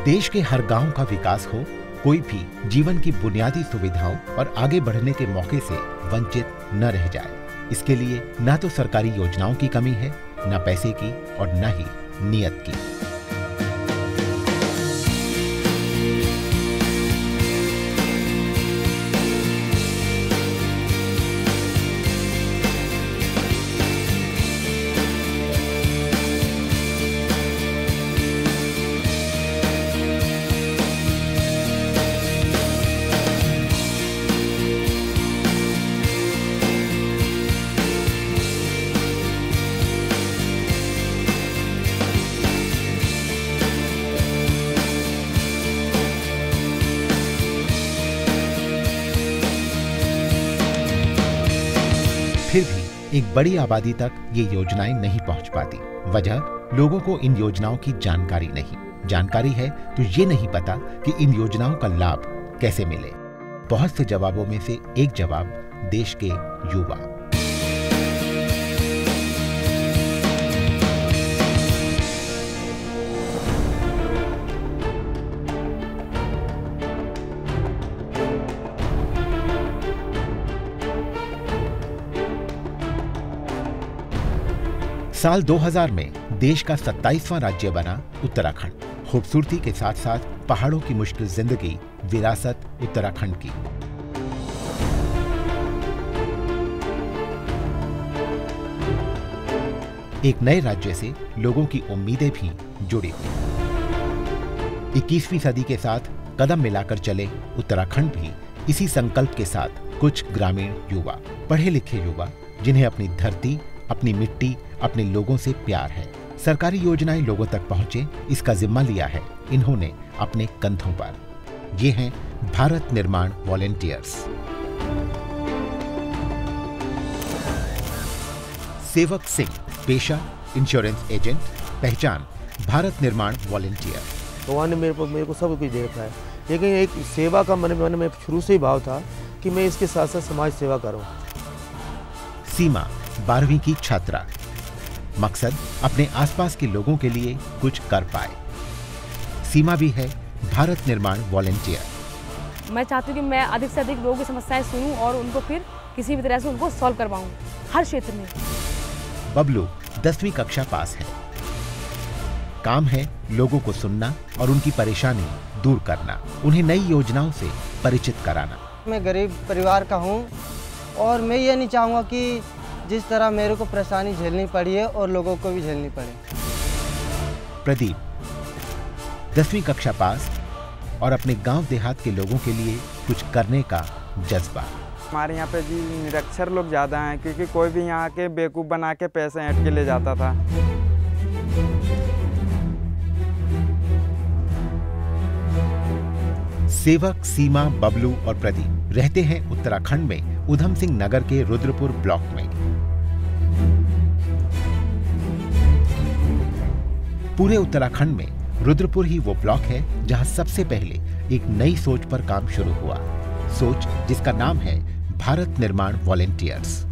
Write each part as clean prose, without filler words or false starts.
देश के हर गांव का विकास हो, कोई भी जीवन की बुनियादी सुविधाओं और आगे बढ़ने के मौके से वंचित न रह जाए। इसके लिए न तो सरकारी योजनाओं की कमी है, न पैसे की और न ही नियत की। फिर भी एक बड़ी आबादी तक ये योजनाएं नहीं पहुंच पाती। वजह, लोगों को इन योजनाओं की जानकारी नहीं। जानकारी है तो ये नहीं पता कि इन योजनाओं का लाभ कैसे मिले। बहुत से जवाबों में से एक जवाब देश के युवा। साल 2000 में देश का 27वां राज्य बना उत्तराखंड। खूबसूरती के साथ साथ पहाड़ों की मुश्किल जिंदगी विरासत उत्तराखंड की। एक नए राज्य से लोगों की उम्मीदें भी जुड़ी हुई। 21वीं सदी के साथ कदम मिलाकर चले उत्तराखंड भी इसी संकल्प के साथ कुछ ग्रामीण युवा, पढ़े लिखे युवा, जिन्हें अपनी धरती, अपनी मिट्टी, अपने लोगों से प्यार है। सरकारी योजनाएं लोगों तक पहुंचे, इसका जिम्मा लिया है इन्होंने अपने कंधों पर। ये हैं भारत निर्माण वॉलेंटियर्स। सेवक सिंह, पेशा इंश्योरेंस एजेंट, पहचान भारत निर्माण वॉलेंटियर। भगवान ने मेरे को सब कुछ दे रखा है, लेकिन एक सेवा का मन में शुरू से ही भाव था कि मैं इसके साथ साथ समाज सेवा करूं। सीमा 12वीं की छात्रा, मकसद अपने आसपास के लोगों के लिए कुछ कर पाए। सीमा भी है भारत निर्माण वॉलेंटियर। मैं चाहती हूँ कि मैं अधिक से अधिक लोगों की समस्याएं सुनूं और उनको फिर किसी भी तरह से उनको सॉल्व करवाऊं, हर क्षेत्र में। बबलू 10वीं कक्षा पास है। काम है लोगों को सुनना और उनकी परेशानी दूर करना, उन्हें नई योजनाओं से परिचित कराना। मैं गरीब परिवार का हूँ और मैं ये नहीं चाहूँगा कि जिस तरह मेरे को परेशानी झेलनी पड़ी है और लोगों को भी झेलनी पड़े। प्रदीप 10वीं कक्षा पास और अपने गांव देहात के लोगों के लिए कुछ करने का जज्बा। हमारे यहाँ पे जी निरक्षर लोग ज़्यादा हैं, क्योंकि कोई भी यहाँ के बेवकूफ़ बना के पैसे ऐंठ के ले जाता था। सेवक, सीमा, बबलू और प्रदीप रहते हैं उत्तराखंड में उधम सिंह नगर के रुद्रपुर ब्लॉक में। पूरे उत्तराखंड में रुद्रपुर ही वो ब्लॉक है जहां सबसे पहले एक नई सोच पर काम शुरू हुआ। सोच जिसका नाम है भारत निर्माण वॉलेंटियर्स।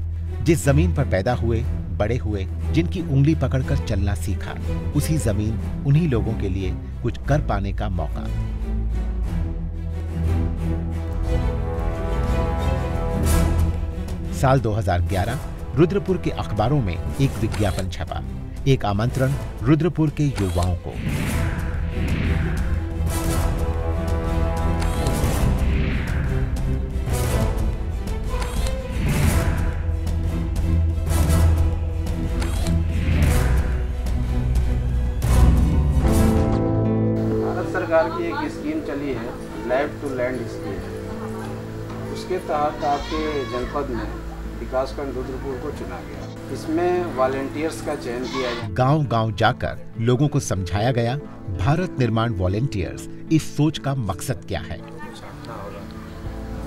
जिस जमीन पर पैदा हुए, बड़े हुए, जिनकी उंगली पकड़कर चलना सीखा, उसी जमीन, उन्हीं लोगों के लिए कुछ कर पाने का मौका। साल 2011 रुद्रपुर के अखबारों में एक विज्ञापन छपा, एक आमंत्रण रुद्रपुर के युवाओं को। भारत सरकार की एक स्कीम चली है, लैब टू लैंड स्कीम। उसके तहत आपके जनपद में विकासखंड रुद्रपुर को चुना गया। इसमें वॉलेंटियर्स का चयन किया गया। गांव-गांव जाकर लोगों को समझाया गया भारत निर्माण वॉलेंटियर्स इस सोच का मकसद क्या है।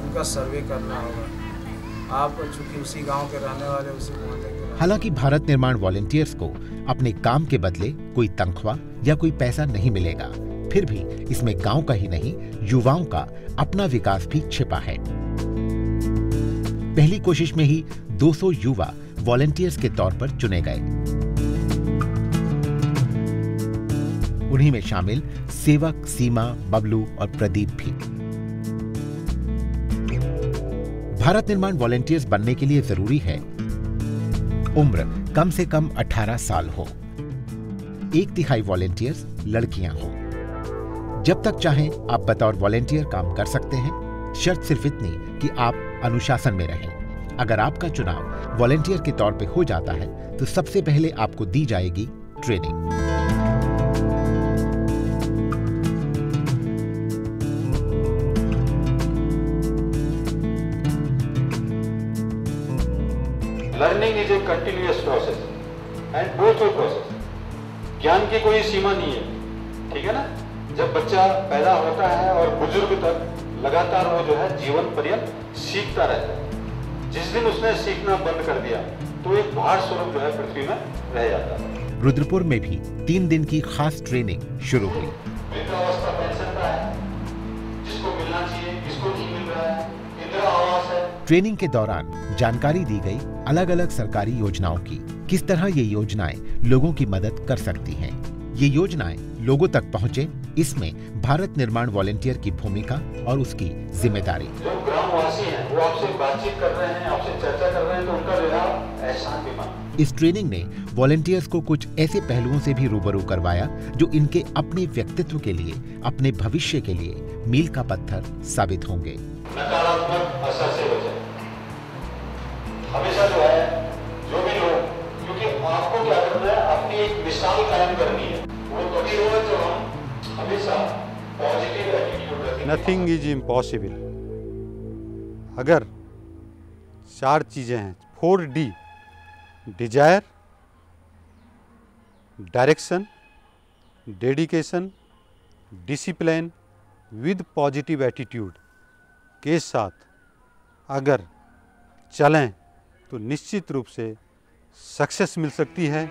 उनका सर्वे करना होगा। आप चूंकि उसी गांव के रहने वाले, उसी को। हालांकि भारत निर्माण वॉलेंटियर्स को अपने काम के बदले कोई तनख्वाह या कोई पैसा नहीं मिलेगा, फिर भी इसमें गांव का ही नहीं, युवाओं का अपना विकास भी छिपा है। पहली कोशिश में ही 200 युवा वॉलेंटियर्स के तौर पर चुने गए। उन्हीं में शामिल सेवक, सीमा, बबलू और प्रदीप भी। भारत निर्माण वॉलेंटियर्स बनने के लिए जरूरी है उम्र कम से कम 18 साल हो। 1/3 वॉलेंटियर्स लड़कियां हो। जब तक चाहें आप बतौर वॉलेंटियर काम कर सकते हैं, शर्त सिर्फ इतनी कि आप अनुशासन में रहें। अगर आपका चुनाव वॉलेंटियर के तौर पे हो जाता है तो सबसे पहले आपको दी जाएगी training. Learning is a continuous process and both way process. ज्ञान की कोई सीमा नहीं है, ठीक है ना। जब बच्चा पैदा होता है और बुजुर्ग तक लगातार वो जो है जीवन पर्यंत सीखता रहता है। जिस दिन उसने सीखना बंद कर दिया तो एक भार स्वरूप जो है पृथ्वी में रह जाता है। रुद्रपुर में भी 3 दिन की खास ट्रेनिंग शुरू हुई। वृद्धावस्था पेंशन का है, जिसको मिलना चाहिए, किसको नहीं मिल रहा है, इंदिरा आवास है। ट्रेनिंग के दौरान जानकारी दी गई अलग अलग सरकारी योजनाओं की, किस तरह ये योजनाएं लोगों की मदद कर सकती हैं। ये योजनाएं लोगों तक पहुंचे, इसमें भारत निर्माण वॉलेंटियर की भूमिका और उसकी जिम्मेदारी। जो ग्रामवासी हैं वो आपसे बातचीत कर रहे हैं, आपसे चर्चा कर रहे हैं, तो उनका जो है एहसान भी मानो। इस ट्रेनिंग ने वॉलेंटियर्स को कुछ ऐसे पहलुओं से भी रूबरू करवाया जो इनके अपने व्यक्तित्व के लिए, अपने भविष्य के लिए मील का पत्थर साबित होंगे। नकारात्मक असर से बचें। हमेशा जो है जो भी लोग, क्योंकि आपको क्या करना है, अपनी एक मिसाल कायम करनी है। वो तभी होगा जब हम हमेशा पॉजिटिव एटीट्यूड रखें। Nothing is impossible. अगर 4 चीजें हैं, 4D, desire, direction, dedication, discipline with positive attitude के साथ अगर चलें तो निश्चित रूप से सक्सेस मिल सकती है।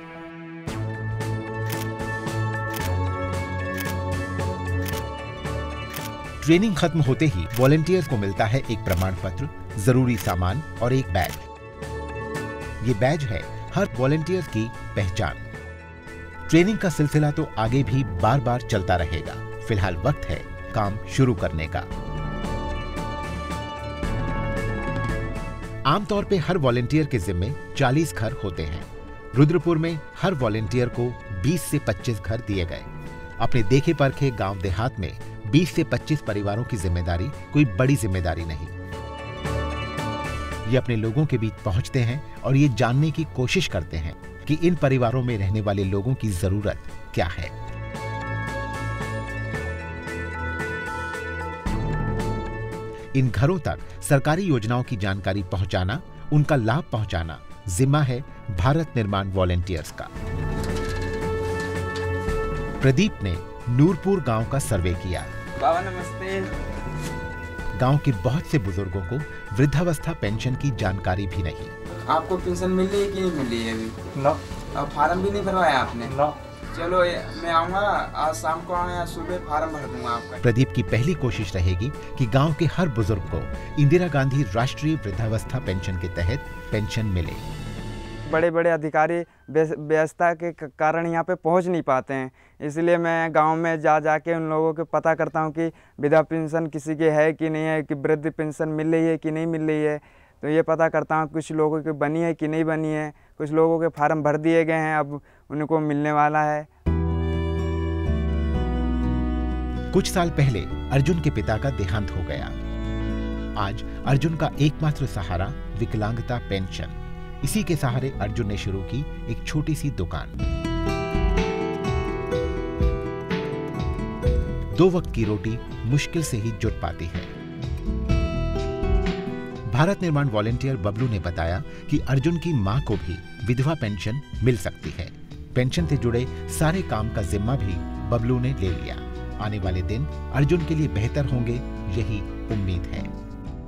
ट्रेनिंग खत्म होते ही वॉलेंटियर्स को मिलता है एक प्रमाण पत्र, जरूरी सामान और एक बैज। ये बैज है हर वॉलेंटियर की पहचान। ट्रेनिंग का सिलसिला तो आगे भी बार बार चलता रहेगा। फिलहाल वक्त है काम शुरू करने का। आमतौर पे हर वॉलेंटियर के जिम्मे 40 घर होते हैं। रुद्रपुर में हर वॉलेंटियर को 20 से 25 घर दिए गए। अपने देखे परखे गांव देहात में 20 से 25 परिवारों की जिम्मेदारी कोई बड़ी जिम्मेदारी नहीं। ये अपने लोगों के बीच पहुंचते हैं और ये जानने की कोशिश करते हैं कि इन परिवारों में रहने वाले लोगों की जरूरत क्या है। इन घरों तक सरकारी योजनाओं की जानकारी पहुंचाना, उनका लाभ पहुंचाना जिम्मा है भारत निर्माण वॉलेंटियर्स का। प्रदीप ने नूरपुर गांव का सर्वे किया। बाबा नमस्ते। गांव के बहुत से बुजुर्गों को वृद्धावस्था पेंशन की जानकारी भी नहीं। आपको पेंशन मिल रही है कि नहीं मिल रही है अभी? नो। और फार्म भी नहीं भरवाया आपने? नो। चलो मैं आऊँगा, आज शाम को आऊँगा या सुबह फार्म भर दूंगा आपका। प्रदीप की पहली कोशिश रहेगी कि गांव के हर बुजुर्ग को इंदिरा गांधी राष्ट्रीय वृद्धावस्था पेंशन के तहत पेंशन मिले। बड़े बड़े अधिकारी व्यस्तता के कारण यहाँ पे पहुँच नहीं पाते हैं, इसलिए मैं गांव में जाके उन लोगों को पता करता हूँ कि वृद्धा पेंशन किसी के है कि नहीं है, कि वृद्ध पेंशन मिल रही है कि नहीं मिल रही है। तो ये पता करता हूँ कुछ लोगों की बनी है कि नहीं बनी है। कुछ लोगों के फार्म भर दिए गए हैं, अब उनको मिलने वाला है। कुछ साल पहले अर्जुन के पिता का देहांत हो गया। आज अर्जुन का एकमात्र सहारा विकलांगता पेंशन। इसी के सहारे अर्जुन ने शुरू की एक छोटी सी दुकान। 2 वक्त की रोटी मुश्किल से ही जुट पाती है। भारत निर्माण वॉलेंटियर बबलू ने बताया कि अर्जुन की मां को भी विधवा पेंशन मिल सकती है। पेंशन से जुड़े सारे काम का जिम्मा भी बबलू ने ले लिया। आने वाले दिन अर्जुन के लिए बेहतर होंगे, यही उम्मीद है।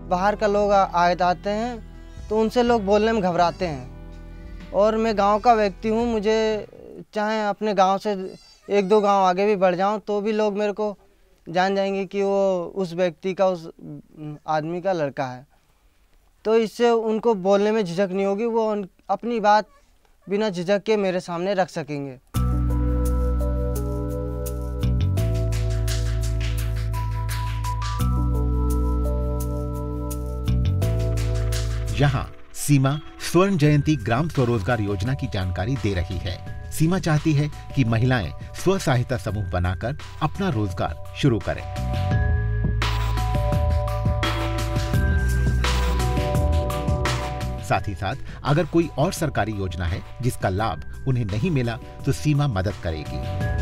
बाहर का लोग आते हैं तो उनसे लोग बोलने में घबराते हैं, और मैं गांव का व्यक्ति हूं। मुझे चाहे अपने गांव से 1-2 गांव आगे भी बढ़ जाऊं तो भी लोग मेरे को जान जाएंगे कि वो उस व्यक्ति का, उस आदमी का लड़का है। तो इससे उनको बोलने में झिझक नहीं होगी, वो अपनी बात बिना झिझक के मेरे सामने रख सकेंगे। यहाँ सीमा स्वर्ण जयंती ग्राम स्वरोजगार योजना की जानकारी दे रही है। सीमा चाहती है कि महिलाएं स्व सहायता समूह बनाकर अपना रोजगार शुरू करें। साथ ही साथ अगर कोई और सरकारी योजना है जिसका लाभ उन्हें नहीं मिला तो सीमा मदद करेगी।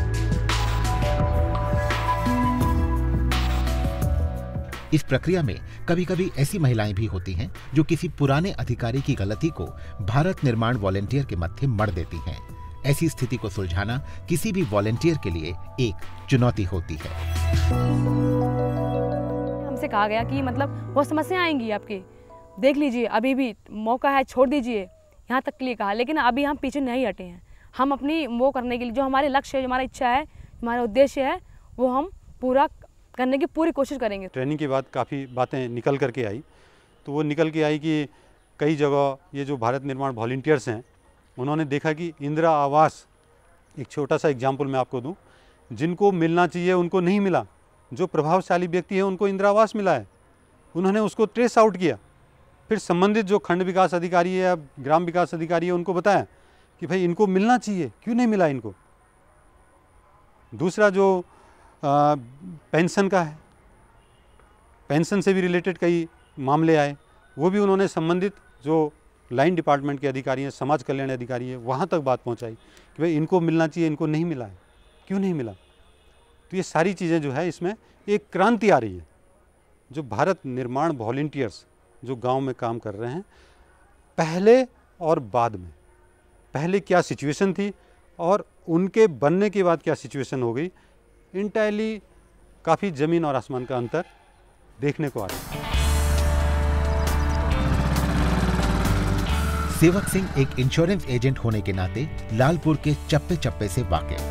इस प्रक्रिया में कभी-कभी ऐसी महिलाएं भी होती हैं जो किसी पुराने अधिकारी की गलती को भारत निर्माण वॉलेंटियर के मत्थे मढ़ देती हैं। ऐसी स्थिति को सुलझाना किसी भी वॉलेंटियर के लिए एक चुनौती होती है। हमसे कहा गया कि मतलब बहुत समस्या आएंगी आपकी, देख लीजिए अभी भी मौका है, छोड़ दीजिए, यहाँ तक के लिए कहा। लेकिन अभी हम पीछे नहीं हटे हैं। हम अपनी वो करने के लिए जो हमारे लक्ष्य है, जो हमारा इच्छा है, हमारा उद्देश्य है, वो हम पूरा करने की पूरी कोशिश करेंगे। ट्रेनिंग के बाद काफ़ी बातें निकल करके आई, तो वो निकल के आई कि कई जगह ये जो भारत निर्माण वॉलंटियर्स हैं उन्होंने देखा कि इंदिरा आवास, एक छोटा सा एग्जाम्पल मैं आपको दूं, जिनको मिलना चाहिए उनको नहीं मिला। जो प्रभावशाली व्यक्ति है उनको इंदिरा आवास मिला है, उन्होंने उसको ट्रेस आउट किया। फिर संबंधित जो खंड विकास अधिकारी है या ग्राम विकास अधिकारी है उनको बताया कि भाई इनको मिलना चाहिए, क्यों नहीं मिला इनको। दूसरा जो पेंशन का है, पेंशन से भी रिलेटेड कई मामले आए, वो भी उन्होंने संबंधित जो लाइन डिपार्टमेंट के अधिकारी हैं, समाज कल्याण अधिकारी हैं, वहाँ तक बात पहुँचाई कि भाई इनको मिलना चाहिए, इनको नहीं मिला है, क्यों नहीं मिला। तो ये सारी चीज़ें जो है इसमें एक क्रांति आ रही है। जो भारत निर्माण वॉलंटियर्स जो गांव में काम कर रहे हैं, पहले और बाद में, पहले क्या सिचुएशन थी और उनके बनने के बाद क्या सिचुएशन हो गई, इंटायरली काफ़ी ज़मीन और आसमान का अंतर देखने को आ रहा है। सेवक सिंह एक इंश्योरेंस एजेंट होने के नाते लालपुर के चप्पे चप्पे से वाकिफ,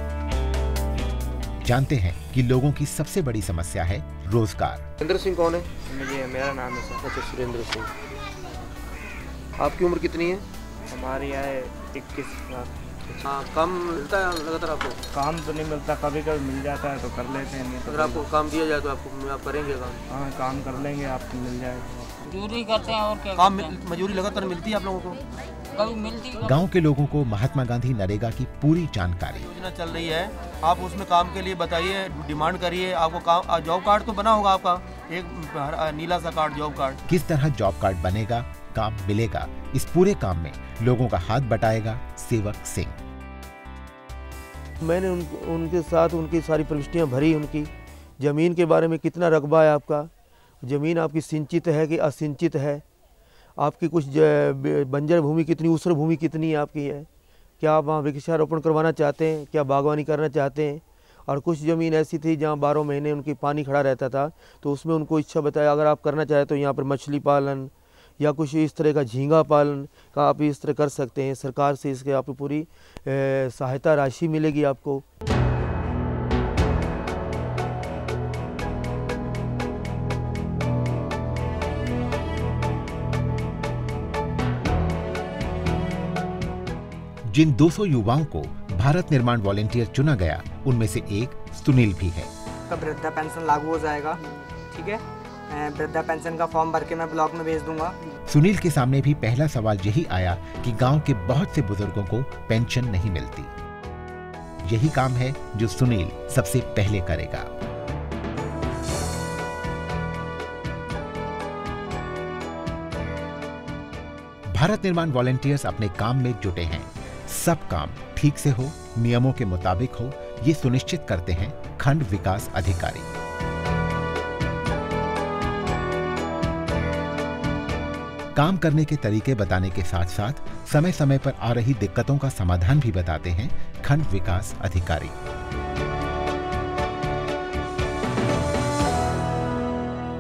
जानते हैं कि लोगों की सबसे बड़ी समस्या है रोजगार। सुरेंद्र सिंह कौन है? मुझे मेरा नाम है सर। अच्छा, सुरेंद्र सिंह। आपकी उम्र कितनी है? हमारी है 21 साल। हाँ, काम मिलता है लगातार आपको? काम तो नहीं मिलता, कभी कभी मिल जाता है तो कर लेते हैं, नहीं तो अगर आपको काम दिया जाए तो आप करेंगे काम? हाँ, काम कर लेंगे, आपको मिल जाएगा। मजदूरी करते हैं और क्या काम मजदूरी लगातार मिलती है आप लोगों को? कभी मिलती है। गांव के लोगों को महात्मा गांधी नरेगा की पूरी जानकारी। योजना चल रही है, आप उसमें काम के लिए बताइए, डिमांड करिए। आपको काम, जॉब कार्ड तो बना होगा आपका, एक नीला सा कार्ड, जॉब कार्ड। किस तरह जॉब कार्ड बनेगा, काम मिलेगा, इस पूरे काम में लोगों का हाथ बटाएगा सेवक सिंह। मैंने उनके साथ उनकी सारी प्रविष्टियाँ भरी। उनकी ज़मीन के बारे में कितना रकबा है आपका, ज़मीन आपकी सिंचित है कि असिंचित है, आपकी कुछ बंजर भूमि कितनी, ऊसर भूमि कितनी आपकी है, क्या आप वहाँ वृक्षारोपण करवाना चाहते हैं, क्या बागवानी करना चाहते हैं। और कुछ ज़मीन ऐसी थी जहाँ 12 महीने उनकी पानी खड़ा रहता था, तो उसमें उनको इच्छा बताया अगर आप करना चाहें तो यहाँ पर मछली पालन या कुछ इस तरह का झींगा पालन का आप इस तरह कर सकते हैं। सरकार से इसके आपको पूरी सहायता राशि मिलेगी आपको। जिन 200 युवाओं को भारत निर्माण वॉलंटियर चुना गया उनमें से एक सुनील भी है। वृद्धा पेंशन लागू हो जाएगा, ठीक है, वृद्धा पेंशन का फॉर्म भर के मैं ब्लॉक में भेज दूंगा। सुनील के सामने भी पहला सवाल यही आया कि गांव के बहुत से बुजुर्गों को पेंशन नहीं मिलती। यही काम है जो सुनील सबसे पहले करेगा। भारत निर्माण वॉलंटियर्स अपने काम में जुटे हैं। सब काम ठीक से हो, नियमों के मुताबिक हो, ये सुनिश्चित करते हैं खंड विकास अधिकारी। काम करने के तरीके बताने के साथ साथ समय समय पर आ रही दिक्कतों का समाधान भी बताते हैं खंड विकास अधिकारी।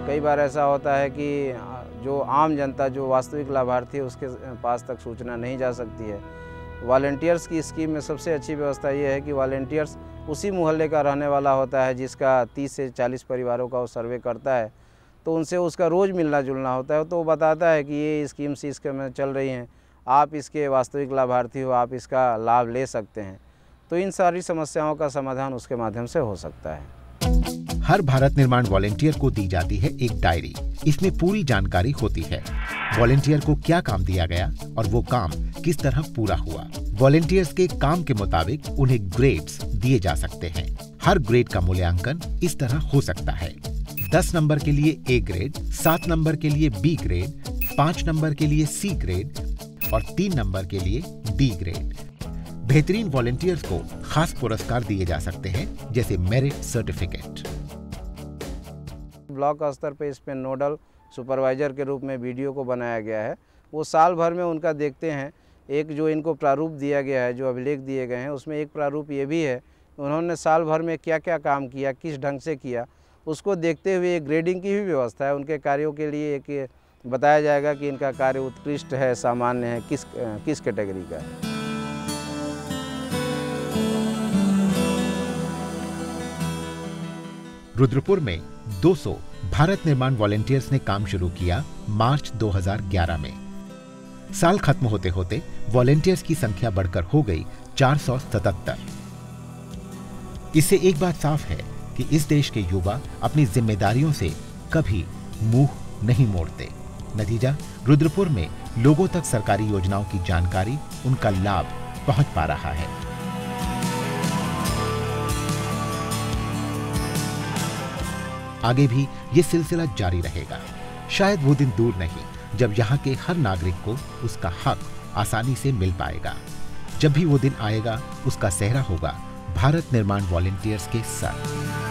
कई बार ऐसा होता है कि जो आम जनता, जो वास्तविक लाभार्थी है, उसके पास तक सूचना नहीं जा सकती है। वॉलंटियर्स की स्कीम में सबसे अच्छी व्यवस्था ये है कि वॉलंटियर्स उसी मोहल्ले का रहने वाला होता है जिसका 30 से 40 परिवारों का वो सर्वे करता है, तो उनसे उसका रोज़ मिलना जुलना होता है। तो वो बताता है कि ये स्कीम सी इसके में चल रही हैं, आप इसके वास्तविक लाभार्थी हो, आप इसका लाभ ले सकते हैं। तो इन सारी समस्याओं का समाधान उसके माध्यम से हो सकता है। हर भारत निर्माण वॉलेंटियर को दी जाती है एक डायरी। इसमें पूरी जानकारी होती है, वॉलेंटियर को क्या काम दिया गया और वो काम किस तरह पूरा हुआ। वॉलेंटियर्स के काम के मुताबिक उन्हें ग्रेड्स दिए जा सकते हैं। हर ग्रेड का मूल्यांकन इस तरह हो सकता है: 10 नंबर के लिए ए ग्रेड, 7 नंबर के लिए बी ग्रेड, 5 नंबर के लिए सी ग्रेड और 3 नंबर के लिए डी ग्रेड। बेहतरीन वॉलेंटियर्स को खास पुरस्कार दिए जा सकते हैं, जैसे मेरिट सर्टिफिकेट। ब्लॉक स्तर पे इस पे नोडल सुपरवाइजर के रूप में वीडियो को बनाया गया है। वो साल भर में उनका देखते हैं। एक जो इनको प्रारूप दिया गया है, जो अभिलेख दिए गए हैं, उसमें एक प्रारूप ये भी है उन्होंने साल भर में क्या क्या काम किया, किस ढंग से किया, उसको देखते हुए एक ग्रेडिंग की भी व्यवस्था है। उनके कार्यों के लिए एक बताया जाएगा कि इनका कार्य उत्कृष्ट है, सामान्य है, किस कैटेगरी का है। रुद्रपुर में 200 भारत निर्माण वॉलेंटियर्स ने काम शुरू किया मार्च 2011 में। साल खत्म होते होते वॉलेंटियर्स की संख्या बढ़कर हो गई 477। इससे एक बात साफ है कि इस देश के युवा अपनी जिम्मेदारियों से कभी मुंह नहीं मोड़ते। नतीजा, रुद्रपुर में लोगों तक सरकारी योजनाओं की जानकारी, उनका लाभ पहुंच पा रहा है। आगे भी ये सिलसिला जारी रहेगा। शायद वो दिन दूर नहीं जब यहाँ के हर नागरिक को उसका हक आसानी से मिल पाएगा। जब भी वो दिन आएगा, उसका सेहरा होगा भारत निर्माण वॉलेंटियर्स के साथ।